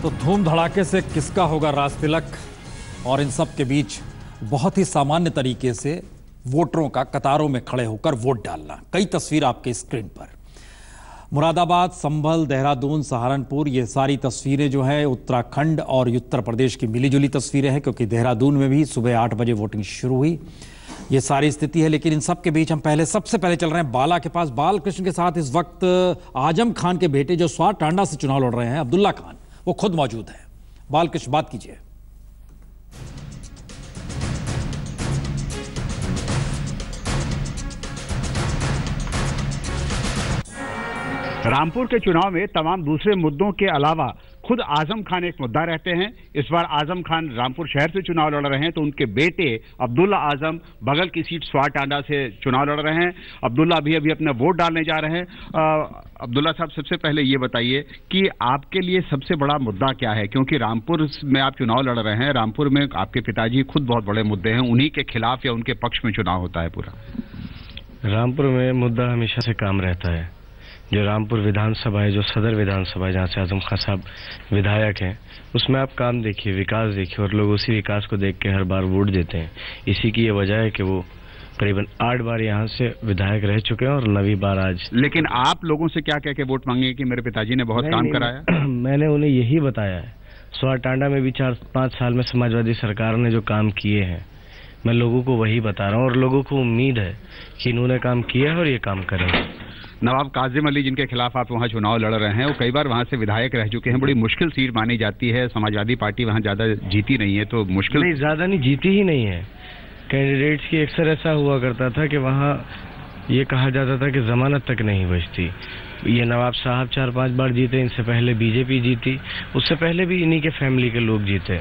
तो धूम धड़ाके से किसका होगा राज तिलक, और इन सब के बीच बहुत ही सामान्य तरीके से वोटरों का कतारों में खड़े होकर वोट डालना। कई तस्वीर आपके स्क्रीन पर, मुरादाबाद, संभल, देहरादून, सहारनपुर, ये सारी तस्वीरें जो है उत्तराखंड और उत्तर प्रदेश की मिलीजुली तस्वीरें हैं, क्योंकि देहरादून में भी सुबह 8 बजे वोटिंग शुरू हुई। ये सारी स्थिति है। लेकिन इन सब के बीच हम सबसे पहले चल रहे हैं बाला के पास। बालकृष्ण के साथ इस वक्त आजम खान के बेटे जो स्वार टांडा से चुनाव लड़ रहे हैं, अब्दुल्ला खान, वो खुद मौजूद है। बालकृष्ण, बात कीजिए। रामपुर के चुनाव में तमाम दूसरे मुद्दों के अलावा खुद आजम खान एक मुद्दा रहते हैं। इस बार आजम खान रामपुर शहर से चुनाव लड़ रहे हैं, तो उनके बेटे अब्दुल्ला आजम बगल की सीट स्वार टांडा से चुनाव लड़ रहे हैं। अब्दुल्ला अभी अपना वोट डालने जा रहे हैं। अब्दुल्ला साहब, सबसे पहले ये बताइए कि आपके लिए सबसे बड़ा मुद्दा क्या है, क्योंकि रामपुर में आप चुनाव लड़ रहे हैं। रामपुर में आपके पिताजी खुद बहुत बड़े मुद्दे हैं, उन्हीं के खिलाफ या उनके पक्ष में चुनाव होता है पूरा। रामपुर में मुद्दा हमेशा से काम रहता है। जो रामपुर विधानसभा है, जो सदर विधानसभा है, जहाँ से आजम खान साहब विधायक हैं, उसमें आप काम देखिए, विकास देखिए, और लोग उसी विकास को देख के हर बार वोट देते हैं। इसी की ये वजह है कि वो करीबन 8 बार यहाँ से विधायक रह चुके हैं और 9वीं बार आज। लेकिन आप लोगों से क्या कह के वोट मांगे कि मेरे पिताजी ने बहुत काम कराया? मैंने उन्हें यही बताया है। स्वार टांडा में भी 4-5 साल में समाजवादी सरकार ने जो काम किए हैं, मैं लोगों को वही बता रहा हूँ, और लोगों को उम्मीद है कि इन्होंने काम किया है और ये काम करेंगे। नवाब काजिम अली, जिनके खिलाफ आप वहां चुनाव लड़ रहे हैं, वो कई बार वहां से विधायक रह चुके हैं। बड़ी मुश्किल सीट मानी जाती है। समाजवादी पार्टी वहां ज्यादा जीती नहीं है, तो मुश्किल नहीं, ज्यादा नहीं जीती ही नहीं है। कैंडिडेट्स की अक्सर ऐसा हुआ करता था कि वहां ये कहा जाता था कि जमानत तक नहीं बचती। ये नवाब साहब 4-5 बार जीते, इनसे पहले बीजेपी जीती, उससे पहले भी इन्हीं के फैमिली के लोग जीते।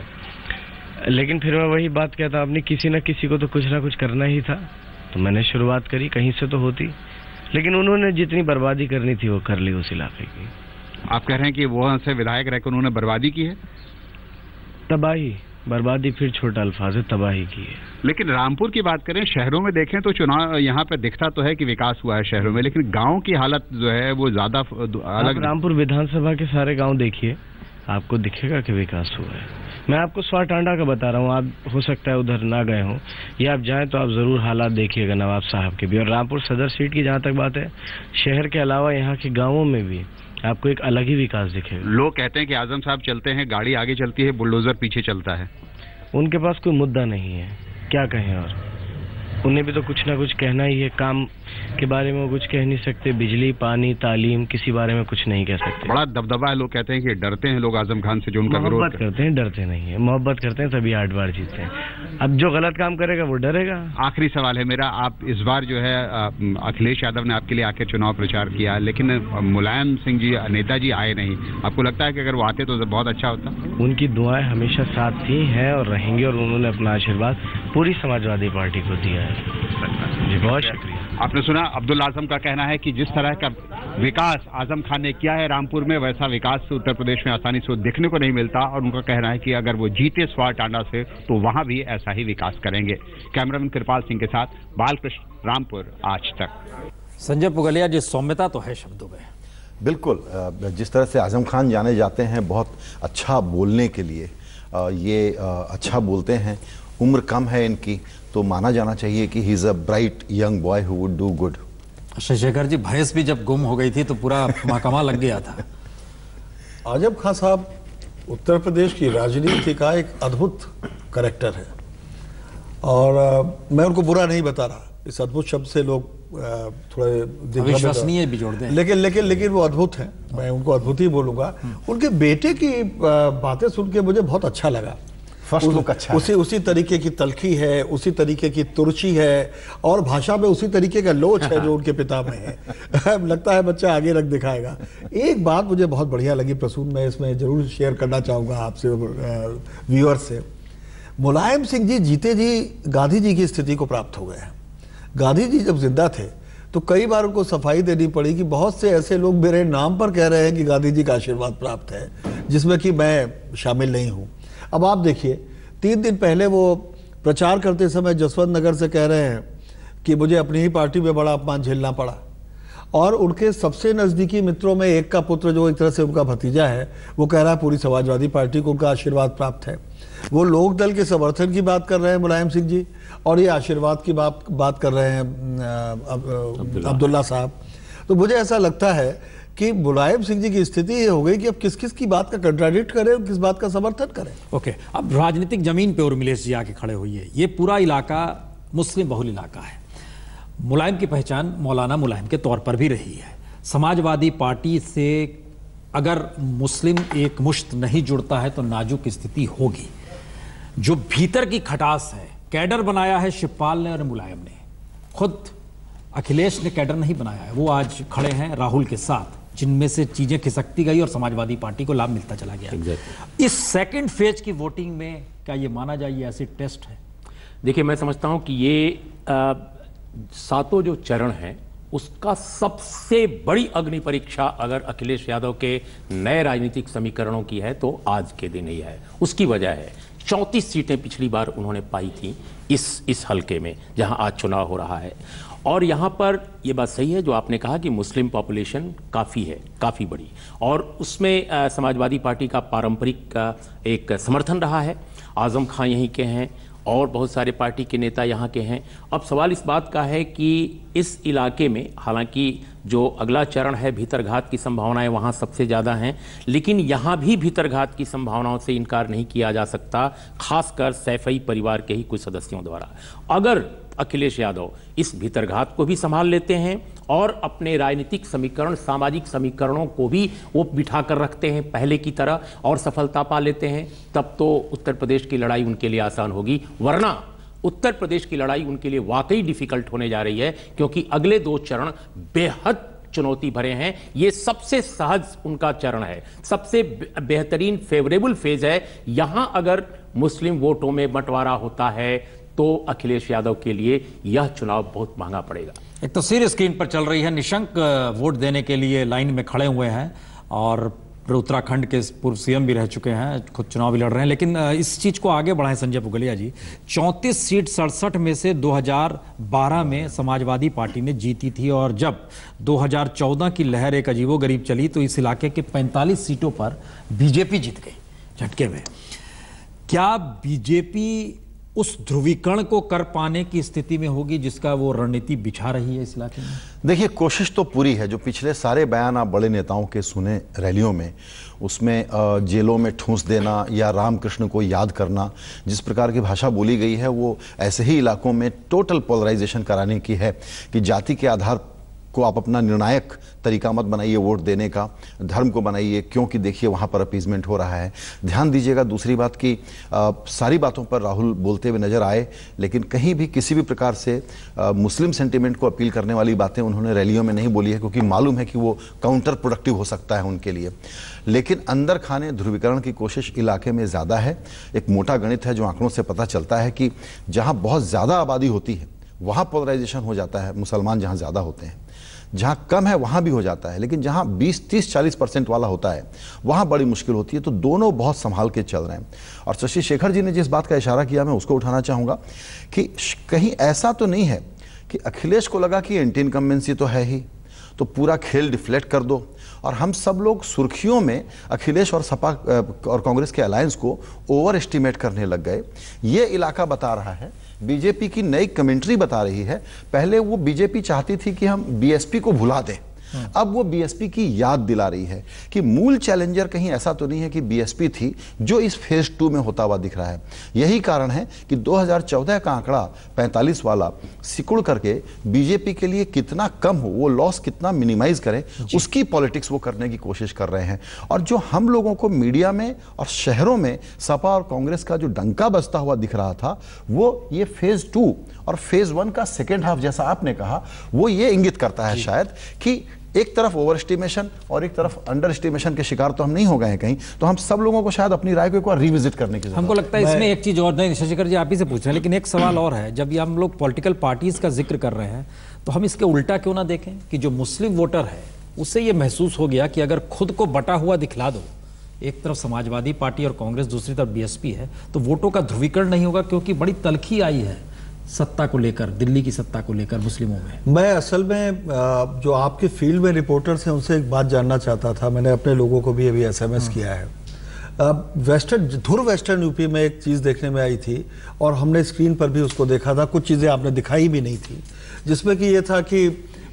लेकिन फिर मैं वही बात कहता, आपने किसी न किसी को तो कुछ ना कुछ करना ही था, तो मैंने शुरुआत करी, कहीं से तो होती। लेकिन उन्होंने जितनी बर्बादी करनी थी वो कर ली उस इलाके की। आप कह रहे हैं कि वहां से विधायक रहकर उन्होंने बर्बादी की है? तबाही, बर्बादी फिर छोटा अल्फाज है, तबाही की है। लेकिन रामपुर की बात करें, शहरों में देखें तो चुनाव यहाँ पे दिखता तो है कि विकास हुआ है शहरों में, लेकिन गाँव की हालत जो है वो ज्यादा अलग। रामपुर विधानसभा के सारे गाँव देखिए, आपको दिखेगा कि विकास हुआ है। मैं आपको स्वार टांडा का बता रहा हूँ, आप हो सकता है उधर ना गए हों, या आप जाएं तो आप जरूर हालात देखिएगा नवाब साहब के भी। और रामपुर सदर सीट की जहाँ तक बात है, शहर के अलावा यहाँ के गांवों में भी आपको एक अलग ही विकास दिखेगा। लोग कहते हैं कि आजम साहब चलते हैं, गाड़ी आगे चलती है, बुलडोजर पीछे चलता है। उनके पास कोई मुद्दा नहीं है, क्या कहें, और उन्हें भी तो कुछ ना कुछ कहना ही है। काम के बारे में वो कुछ कह नहीं सकते, बिजली, पानी, तालीम, किसी बारे में कुछ नहीं कह सकते। बड़ा दबदबा है। लोग कहते हैं कि डरते हैं लोग आजम खान से, जो उनका विरोध मोहब्बत करते हैं, डरते नहीं है। मोहब्बत करते हैं तभी 8 बार जीतते हैं। अब जो गलत काम करेगा वो डरेगा। आखिरी सवाल है मेरा, आप इस बार जो है अखिलेश यादव ने आपके लिए आके चुनाव प्रचार किया, लेकिन मुलायम सिंह जी, नेताजी आए नहीं। आपको लगता है कि अगर वो आते तो बहुत अच्छा होता? उनकी दुआएं हमेशा साथ थी, हैं और रहेंगी, और उन्होंने अपना आशीर्वाद पूरी समाजवादी पार्टी को दिया है। जी, बहुत शुक्रिया। आपने सुना, अब्दुल्ला आजम का कहना है कि जिस तरह का विकास आजम खान ने किया है रामपुर में, वैसा विकास उत्तर प्रदेश में आसानी से देखने को नहीं मिलता, और उनका कहना है कि अगर वो जीते स्वार टांडा से तो वहां भी ऐसा ही विकास करेंगे। कैमरामैन कृपाल सिंह के साथ बालकृष्ण, रामपुर, आज तक। संजय पुगलिया जी, सौम्यता तो है शब्दों में। बिल्कुल, जिस तरह से आजम खान जाने जाते हैं बहुत अच्छा बोलने के लिए, ये अच्छा बोलते हैं, उम्र कम है इनकी, तो माना जाना चाहिए कि he is a bright young boy who would do good. Shekhar ji, भैंस भी जब गुम हो गई थी तो पूरा महकमा लग गया था। आजम खान साहब उत्तर प्रदेश की राजनीति का एक अद्भुत कैरेक्टर है, और मैं उनको बुरा नहीं बता रहा। इस अद्भुत शब्द से लोग थोड़े विश्वसनीय भी जोड़ दें। लेकिन वो अद्भुत है, मैं उनको अद्भुत ही बोलूंगा। उनके बेटे की बातें सुन के मुझे बहुत अच्छा लगा। फर्स्ट लुक अच्छा है। उसी तरीके की तलखी है, उसी तरीके की तुर्ची है, और भाषा में उसी तरीके का लोच है जो उनके पिता में है। लगता है बच्चा आगे रख दिखाएगा। एक बात मुझे बहुत बढ़िया लगी प्रसून, मैं इसमें जरूर शेयर करना चाहूँगा आपसे, व्यूअर्स से। मुलायम सिंह जी जीते जी गांधी जी की स्थिति को प्राप्त हो गए। गांधी जी जब जिंदा थे तो कई बार उनको सफाई देनी पड़ी कि बहुत से ऐसे लोग मेरे नाम पर कह रहे हैं कि गांधी जी का आशीर्वाद प्राप्त है, जिसमें कि मैं शामिल नहीं हूँ। अब आप देखिए, 3 दिन पहले वो प्रचार करते समय जसवंत नगर से कह रहे हैं कि मुझे अपनी ही पार्टी में बड़ा अपमान झेलना पड़ा, और उनके सबसे नजदीकी मित्रों में एक का पुत्र जो एक तरह से उनका भतीजा है, वो कह रहा है पूरी समाजवादी पार्टी को उनका आशीर्वाद प्राप्त है। वो लोक दल के समर्थन की बात कर रहे हैं मुलायम सिंह जी, और ये आशीर्वाद की बात कर रहे हैं अब्दुल्ला साहब। तो मुझे ऐसा लगता है कि मुलायम सिंह जी की स्थिति ये हो गई कि अब किस किस की बात का कंट्राडिक्ट करें और किस बात का समर्थन करें। ओके, अब राजनीतिक जमीन पे उर्मिलेश जी आके खड़े हुई है। ये पूरा इलाका मुस्लिम बहुल इलाका है। मुलायम की पहचान मौलाना मुलायम के तौर पर भी रही है। समाजवादी पार्टी से अगर मुस्लिम एक मुश्त नहीं जुड़ता है तो नाजुक स्थिति होगी। जो भीतर की खटास है, कैडर बनाया है शिवपाल ने और मुलायम ने, खुद अखिलेश ने कैडर नहीं बनाया है। वो आज खड़े हैं राहुल के साथ, जिनमें से चीजें खिसकती गई और समाजवादी पार्टी को लाभ मिलता चला गया। इस सेकंड फेज की वोटिंग में क्या ये माना जाए ये ऐसी टेस्ट है? देखिए, मैं समझता हूं कि ये सातों जो चरण हैं उसका सबसे बड़ी अग्नि परीक्षा अगर अखिलेश यादव के नए राजनीतिक समीकरणों की है तो आज के दिन ही है। उसकी वजह है 34 सीटें पिछली बार उन्होंने पाई थी इस हलके में जहां आज चुनाव हो रहा है। और यहाँ पर यह बात सही है जो आपने कहा कि मुस्लिम पॉपुलेशन काफ़ी है, काफ़ी बड़ी, और उसमें समाजवादी पार्टी का पारंपरिक एक समर्थन रहा है। आजम खां यहीं के हैं और बहुत सारे पार्टी के नेता यहाँ के हैं। अब सवाल इस बात का है कि इस इलाके में हालांकि जो अगला चरण है भीतरघात की संभावनाएं वहाँ सबसे ज़्यादा हैं, लेकिन यहाँ भी भीतरघात की संभावनाओं से इनकार नहीं किया जा सकता, खासकर सैफई परिवार के ही कुछ सदस्यों द्वारा। अगर अखिलेश यादव इस भीतरघात को भी संभाल लेते हैं और अपने राजनीतिक समीकरण, सामाजिक समीकरणों को भी वो बिठा कर रखते हैं पहले की तरह और सफलता पा लेते हैं, तब तो उत्तर प्रदेश की लड़ाई उनके लिए आसान होगी। वरना उत्तर प्रदेश की लड़ाई उनके लिए वाकई डिफिकल्ट होने जा रही है, क्योंकि अगले 2 चरण बेहद चुनौती भरे हैं। ये सबसे सहज उनका चरण है, सबसे बेहतरीन फेवरेबल फेज है। यहां अगर मुस्लिम वोटों में बंटवारा होता है तो अखिलेश यादव के लिए यह चुनाव बहुत महंगा पड़ेगा। एक तस्वीर स्क्रीन पर चल रही है। निशंक वोट देने के लिए लाइन में खड़े हुए हैं और उत्तराखंड के पूर्व सीएम भी रह चुके हैं, खुद चुनाव भी लड़ रहे हैं। लेकिन इस चीज को आगे बढ़ाएं संजय पुगलिया जी। 34 सीट 67 में से 2012 में समाजवादी पार्टी ने जीती थी, और जब 2014 की लहर एक अजीबोगरीब चली तो इस इलाके के 45 सीटों पर बीजेपी जीत गई झटके में। क्या बीजेपी उस ध्रुवीकरण को कर पाने की स्थिति में होगी जिसका वो रणनीति बिछा रही है इस इलाके में? देखिए, कोशिश तो पूरी है। जो पिछले सारे बयान आप बड़े नेताओं के सुने रैलियों में, उसमें जेलों में ठूंस देना या रामकृष्ण को याद करना, जिस प्रकार की भाषा बोली गई है वो ऐसे ही इलाकों में टोटल पोलराइजेशन कराने की है कि जाति के आधार को आप अपना निर्णायक तरीका मत बनाइए वोट देने का, धर्म को बनाइए, क्योंकि देखिए वहाँ पर अपीजमेंट हो रहा है। ध्यान दीजिएगा दूसरी बात की सारी बातों पर राहुल बोलते हुए नजर आए, लेकिन कहीं भी किसी भी प्रकार से मुस्लिम सेंटिमेंट को अपील करने वाली बातें उन्होंने रैलियों में नहीं बोली है, क्योंकि मालूम है कि वो काउंटर प्रोडक्टिव हो सकता है उनके लिए। लेकिन अंदर खाने ध्रुवीकरण की कोशिश इलाके में ज़्यादा है। एक मोटा गणित है जो आंकड़ों से पता चलता है कि जहाँ बहुत ज़्यादा आबादी होती है वहाँ पोलराइजेशन हो जाता है, मुसलमान जहाँ ज़्यादा होते हैं। जहाँ कम है वहाँ भी हो जाता है, लेकिन जहाँ 20, 30, 40% वाला होता है वहाँ बड़ी मुश्किल होती है। तो दोनों बहुत संभाल के चल रहे हैं। और शशि शेखर जी ने जिस बात का इशारा किया मैं उसको उठाना चाहूँगा कि कहीं ऐसा तो नहीं है कि अखिलेश को लगा कि एंटी इनकम्बेंसी तो है ही, तो पूरा खेल डिफ्लेक्ट कर दो और हम सब लोग सुर्खियों में अखिलेश और सपा और कांग्रेस के अलायंस को ओवर एस्टिमेट करने लग गए। ये इलाका बता रहा है, बीजेपी की नई कमेंट्री बता रही है। पहले वो बीजेपी चाहती थी कि हम बीएसपी को भुला दें, अब वो बीएसपी की याद दिला रही है कि मूल चैलेंजर कहीं ऐसा तो नहीं है कि बीएसपी थी, जो इस फेज 2 में होता हुआ दिख रहा है। यही कारण है कि 2014 का आंकड़ा 45 वाला सिकुड़ करके बीजेपी के लिए कितना कम हो, वो लॉस कितना मिनिमाइज करें, उसकी पॉलिटिक्स वो करने की कोशिश कर रहे हैं। और जो हम लोगों को मीडिया में और शहरों में सपा और कांग्रेस का जो डंका बजता हुआ दिख रहा था, वो ये फेज 2 और फेज 1 का सेकेंड हाफ, जैसा आपने कहा, वो ये इंगित करता है शायद कि एक तरफ ओवर एस्टिमेशन और एक तरफ अंडर एस्टिमेशन के शिकार तो हम नहीं हो गए हैं कहीं। तो हम सब लोगों को शायद अपनी राय को एक बार रिविजिट करने की जरूरत है। हमको लगता है इसमें एक चीज और, नहीं शशिकर जी आप ही से पूछ रहे हैं, लेकिन एक सवाल और है। जब ये हम लोग पॉलिटिकल पार्टीज का जिक्र कर रहे हैं तो हम इसके उल्टा क्यों ना देखें कि जो मुस्लिम वोटर है उससे ये महसूस हो गया कि अगर खुद को बटा हुआ दिखला दो, एक तरफ समाजवादी पार्टी और कांग्रेस, दूसरी तरफ बीएसपी है, तो वोटों का ध्रुवीकरण नहीं होगा, क्योंकि बड़ी तलखी आई है सत्ता को लेकर, दिल्ली की सत्ता को लेकर मुस्लिमों में? मैं असल में जो आपके फील्ड में रिपोर्टर्स हैं उनसे एक बात जानना चाहता था। मैंने अपने लोगों को भी अभी SMS किया है। धुर वेस्टर्न यूपी में एक चीज़ देखने में आई थी और हमने स्क्रीन पर भी उसको देखा था, कुछ चीज़ें आपने दिखाई भी नहीं थी, जिसमें कि ये था कि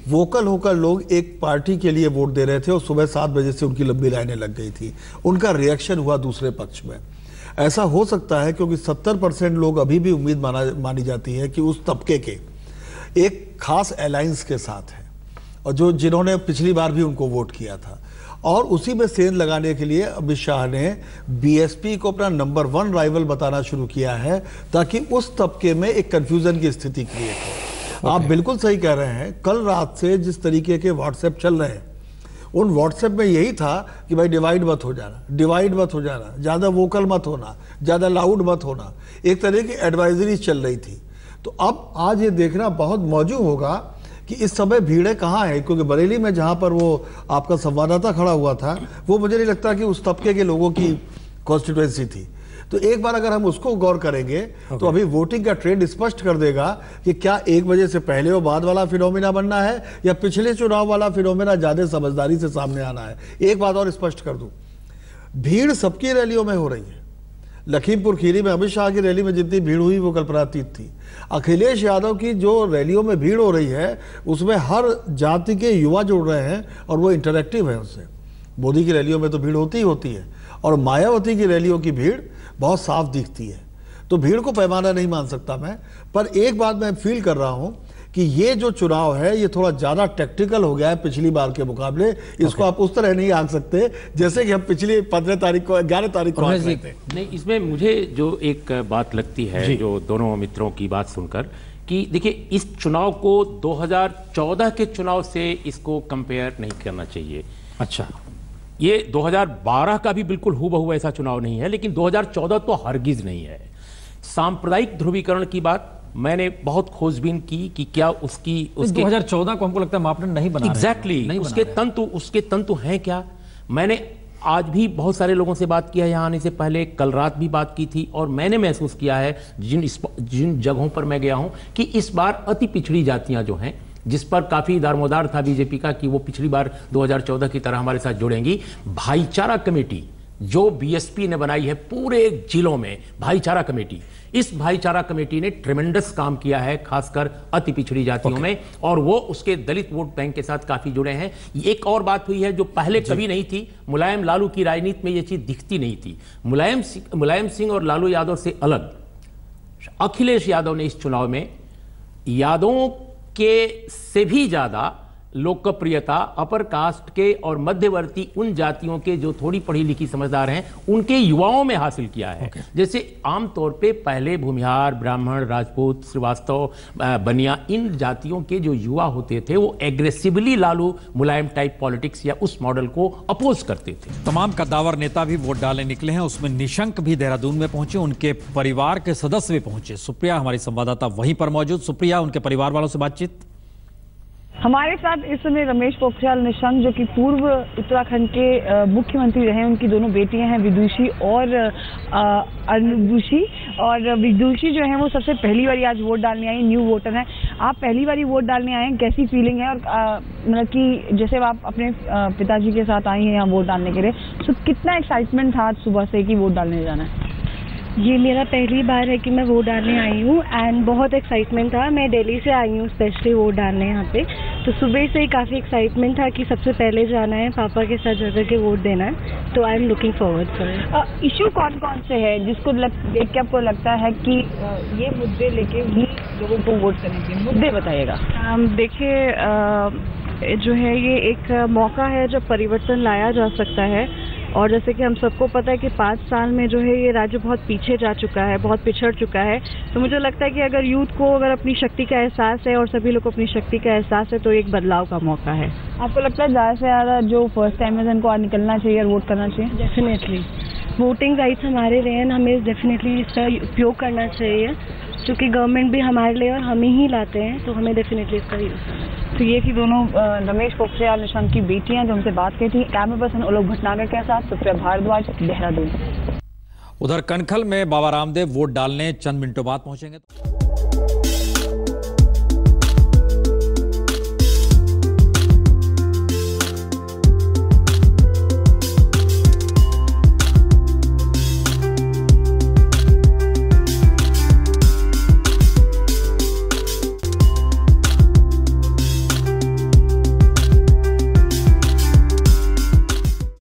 वोकल होकर लोग एक पार्टी के लिए वोट दे रहे थे और सुबह 7 बजे से उनकी लंबी लाइनें लग गई थी। उनका रिएक्शन हुआ दूसरे पक्ष में। ऐसा हो सकता है क्योंकि 70% लोग अभी भी उम्मीद मानी जाती है कि उस तबके के एक खास अलायंस के साथ है और जिन्होंने पिछली बार भी उनको वोट किया था, और उसी में सेंध लगाने के लिए अमित शाह ने BSP को अपना नंबर 1 राइवल बताना शुरू किया है ताकि उस तबके में एक कंफ्यूजन की स्थिति क्रिएट हो। आप बिल्कुल सही कह रहे हैं। कल रात से जिस तरीके के व्हाट्सएप चल रहे हैं, उन व्हाट्सएप में यही था कि भाई डिवाइड मत हो जाना, डिवाइड मत हो जाना, ज़्यादा वोकल मत होना, ज़्यादा लाउड मत होना, एक तरह की एडवाइजरी चल रही थी। तो अब आज ये देखना बहुत मौजूद होगा कि इस समय भीड़ें कहाँ हैं, क्योंकि बरेली में जहाँ पर वो आपका संवाददाता खड़ा हुआ था, वो मुझे नहीं लगता कि उस तबके के लोगों की कॉन्स्टिट्यूएंसी थी। तो एक बार अगर हम उसको गौर करेंगे तो अभी वोटिंग का ट्रेंड स्पष्ट कर देगा कि क्या 1 बजे से पहले और बाद वाला फिनोमिना बनना है या पिछले चुनाव वाला फिनोमिना ज्यादा समझदारी से सामने आना है। एक बात और स्पष्ट कर दूं, भीड़ सबकी रैलियों में हो रही है। लखीमपुर खीरी में अमित शाह की रैली में जितनी भीड़ हुई वो कल्पनातीत थी। अखिलेश यादव की जो रैलियों में भीड़ हो रही है उसमें हर जाति के युवा जुड़ रहे हैं और वो इंटरेक्टिव है उससे। मोदी की रैलियों में तो भीड़ होती ही होती है और मायावती की रैलियों की भीड़ बहुत साफ दिखती है। तो भीड़ को पैमाना नहीं मान सकता मैं, पर एक बात मैं फील कर रहा हूं कि ये जो चुनाव है ये थोड़ा ज्यादा टैक्टिकल हो गया है पिछली बार के मुकाबले। इसको आप उस तरह नहीं आंक सकते जैसे कि हम पिछली 15 तारीख को 11 तारीख को आंक रहे थे। नहीं, इसमें मुझे जो एक बात लगती है जो दोनों मित्रों की बात सुनकर कि देखिए इस चुनाव को 2014 के चुनाव से इसको कंपेयर नहीं करना चाहिए। अच्छा, ये 2012 का भी बिल्कुल हूबहू ऐसा चुनाव नहीं है, लेकिन 2014 तो हरगिज नहीं है। सांप्रदायिक ध्रुवीकरण की बात मैंने बहुत खोजबीन की कि क्या उसके 2014 को हमको लगता है मापदंड नहीं बना एग्जैक्टली उसके तंतु हैं क्या। मैंने आज भी बहुत सारे लोगों से बात किया है यहाँ आने से पहले, कल रात भी बात की थी, और मैंने महसूस किया है जिन जगहों पर मैं गया हूं कि इस बार अति पिछड़ी जातियां जो हैं, जिस पर काफी दारोमदार था बीजेपी का कि वो पिछली बार 2014 की तरह हमारे साथ जुड़ेंगी। भाईचारा कमेटी जो बीएसपी ने बनाई है पूरे जिलों में, भाईचारा कमेटी, इस भाईचारा कमेटी ने ट्रेमेंडस काम किया है खासकर अति पिछड़ी जातियों में, और वो उसके दलित वोट बैंक के साथ काफी जुड़े हैं। एक और बात हुई है जो पहले कभी नहीं थी, मुलायम लालू की राजनीति में ये चीज दिखती नहीं थी। मुलायम सिंह और लालू यादव से अलग अखिलेश यादव ने इस चुनाव में यादवों के से भी ज्यादा लोकप्रियता अपर कास्ट के और मध्यवर्ती उन जातियों के जो थोड़ी पढ़ी लिखी समझदार हैं उनके युवाओं में हासिल किया है। जैसे आमतौर पे पहले भूमिहार, ब्राह्मण, राजपूत, श्रीवास्तव, बनिया, इन जातियों के जो युवा होते थे वो एग्रेसिवली लालू मुलायम टाइप पॉलिटिक्स या उस मॉडल को अपोज करते थे। तमाम कद्दावर नेता भी वोट डालने निकले हैं, उसमें निशंक भी देहरादून में पहुंचे, उनके परिवार के सदस्य भी पहुंचे। सुप्रिया हमारी संवाददाता वहीं पर मौजूद। सुप्रिया, उनके परिवार वालों से बातचीत। हमारे साथ इस समय रमेश पोखरियाल निशंक जो कि पूर्व उत्तराखंड के मुख्यमंत्री रहे, उनकी दोनों बेटियां हैं विदुषी और अनुदुषी, और विदुषी जो है वो सबसे पहली बार आज वोट डालने आई, न्यू वोटर हैं। आप पहली बार वोट डालने आए हैं, कैसी फीलिंग है? और मतलब कि जैसे आप अपने पिताजी के साथ आई हैं यहाँ वोट डालने के लिए, तो कितना एक्साइटमेंट था आज सुबह से कि वोट डालने जाना है? ये मेरा पहली बार है कि मैं वोट डालने आई हूँ एंड बहुत एक्साइटमेंट था। मैं दिल्ली से आई हूँ स्पेशली वोट डालने यहाँ पे, तो सुबह से ही काफ़ी एक्साइटमेंट था कि सबसे पहले जाना है, पापा के साथ जाकर के वोट देना है, तो I am looking forward for it. Issue कौन कौन से है जिसको देख के आपको लगता है कि ये मुद्दे लेके ही लोगों को वोट करेंगे? मुद्दे बताइएगा। देखिए जो है ये एक मौका है जब परिवर्तन लाया जा सकता है, और जैसे कि हम सबको पता है कि 5 साल में जो है ये राज्य बहुत पीछे जा चुका है, बहुत पिछड़ चुका है। तो मुझे लगता है कि अगर यूथ को अगर अपनी शक्ति का एहसास है और सभी लोग को अपनी शक्ति का एहसास है तो एक बदलाव का मौका है। आपको लगता है ज़्यादा से ज़्यादा जो फर्स्ट टाइमर्स इनको आज निकलना चाहिए और वोट करना चाहिए? डेफिनेटली वोटिंग राइट्स हमारे रहे हैं, हमें डेफिनेटली इसका उपयोग करना चाहिए, क्योंकि गवर्नमेंट भी हमारे लिए और हम ही लाते हैं, तो हमें डेफिनेटली इसका यूज करना है। तो ये थी दोनों रमेश पोखरियाल निशंक की बेटियां जो हमसे बात की थी। कैमरा पर्सन उलोक भटनागर के साथ सुप्रिया भारद्वाज, देहरादून। उधर कनखल में बाबा रामदेव वोट डालने चंद मिनटों बाद पहुंचेंगे।